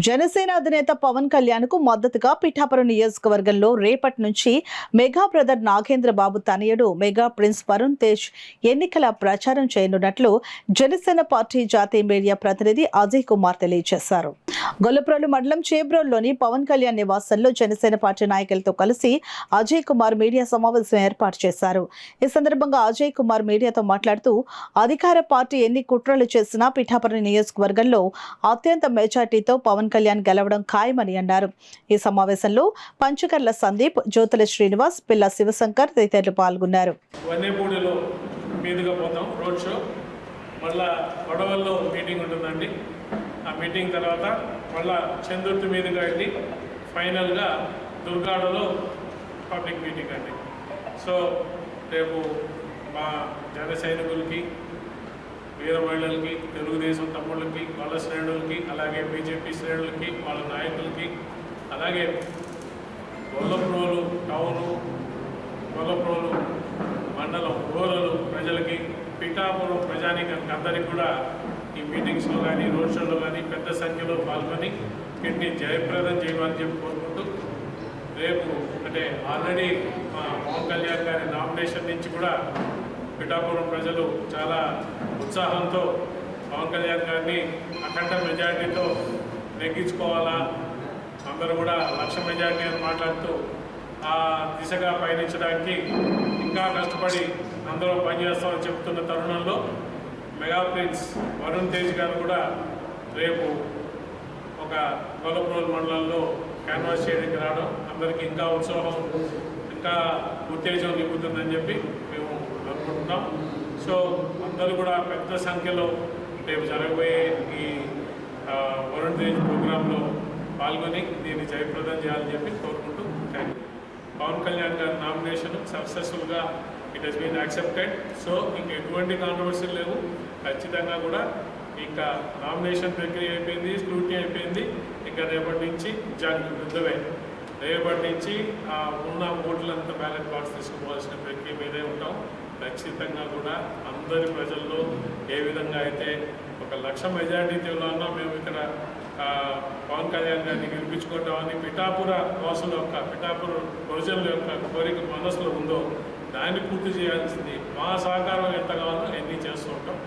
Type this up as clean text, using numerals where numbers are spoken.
జనసేన అధినేత పవన్ కళ్యాణ్ కు మద్దతుగా పిఠాపురం నియోజకవర్గంలో రేపటి నుంచి మెగా బ్రదర్ నాగేంద్ర బాబు తనయుడు మెగా ప్రిన్స్ వరుణ్ తేజ్ ఎన్నికల ప్రచారం చేయనున్నట్లు జనసేన పార్టీ జాతీయ మీడియా ప్రతినిధి అజయ్ కుమార్ తెలియజేశారు. గొల్లప్రోలు మండలం చేబ్రోల్లోని పవన్ కళ్యాణ్ నివాసంలో జనసేన పార్టీ నాయకులతో కలిసి అజయ్ కుమార్ మీడియా సమావేశం ఏర్పాటు చేశారు. ఈ సందర్భంగా అజయ్ కుమార్ మీడియాతో మాట్లాడుతూ అధికార పార్టీ ఎన్ని కుట్రలు చేసినా పిఠాపురం నియోజకవర్గంలో అత్యంత మెజార్టీతో పవన్ కళ్యాణ్ గెలవడం ఖాయమని అన్నారు. ఈ సమావేశంలో పంచకర్ల సందీప్, జ్యోతుల శ్రీనివాస్, పిల్ల శివశంకర్ తదితరులు పాల్గొన్నారు. మళ్ళా గొడవల్లో మీటింగ్ ఉంటుందండి. ఆ మీటింగ్ తర్వాత మళ్ళా చందుర్తి మీదుగా వెళ్ళి ఫైనల్గా దుర్గాడలో పబ్లిక్ మీటింగ్ అండి. సో రేపు మా జన సైనికులకి, వీర మహిళలకి, తెలుగుదేశం తమ్ముళ్ళకి, వాళ్ళ శ్రేణులకి, అలాగే బీజేపీ శ్రేణులకి, వాళ్ళ నాయకులకి, అలాగే గొల్లప్రోలు టౌను, గొల్లప్రోలు మండలం రూరల్ ప్రజలకి, పిఠాపురం ప్రజానీకానికి అందరికీ కూడా ఈ మీటింగ్స్లో కానీ, రోడ్ షోలో కానీ పెద్ద సంఖ్యలో పాల్గొని వీటిని జయప్రదం చేయమని చెప్పి కోరుకుంటూ, రేపు అంటే ఆల్రెడీ మా పవన్ కళ్యాణ్ గారి నామినేషన్ నుంచి కూడా పిఠాపురం ప్రజలు చాలా ఉత్సాహంతో పవన్ కళ్యాణ్ గారిని అఖండ మెజార్టీతో నెగ్గించుకోవాలా, అందరూ కూడా 1,00,000 మెజార్టీ అని మాట్లాడుతూ ఆ దిశగా పయనించడానికి ఇంకా కష్టపడి అందరూ పనిచేస్తామని చెప్తున్న తరుణంలో మెగా ప్రిన్స్ వరుణ్ తేజ్ గారు కూడా రేపు ఒక గొల్లప్రోలు మండలంలో క్యాన్వాస్ చేయడానికి రావడం అందరికీ ఇంకా ఉత్సాహం, ఇంకా ఉత్తేజం నింపుతుందని చెప్పి మేము అనుకుంటున్నాం. సో అందరూ కూడా పెద్ద సంఖ్యలో రేపు జరగబోయే ఈ వరుణ్ తేజ్ ప్రోగ్రాంలో పాల్గొని దీన్ని జయప్రదం చేయాలని చెప్పి కోరుకుంటూ థ్యాంక్ యూ. పవన్ కళ్యాణ్ గారి నామినేషన్ సక్సెస్ఫుల్గా it has been accepted. So ఇంక ఎటువంటి కాంట్రవర్సీలు లేవు. ఖచ్చితంగా కూడా ఇంకా నామినేషన్ ప్రక్రియ అయిపోయింది, స్క్రూటినీ అయిపోయింది. ఇంకా రేపటి నుంచి యుద్ధమే. రేపటి నుంచి ఉన్న ఓట్లంతా బ్యాలెట్ బాక్స్ తీసుకోవాల్సిన ప్రక్రియ మీదే ఉంటాం. ఖచ్చితంగా కూడా అందరి ప్రజల్లో ఏ విధంగా అయితే 1,00,000 మెజార్టీలో ఉన్నా మేము ఇక్కడ పవన్ కళ్యాణ్ గారిని గెలిపించుకుంటామని పిఠాపుర వాసుల యొక్క, పిఠాపుర ప్రజల యొక్క కోరిక మనసులో ఉందో దాన్ని పూర్తి చేయాల్సింది మా సహకారం ఎంత కావాలో ఎన్ని చేస్తూ ఉంటాం.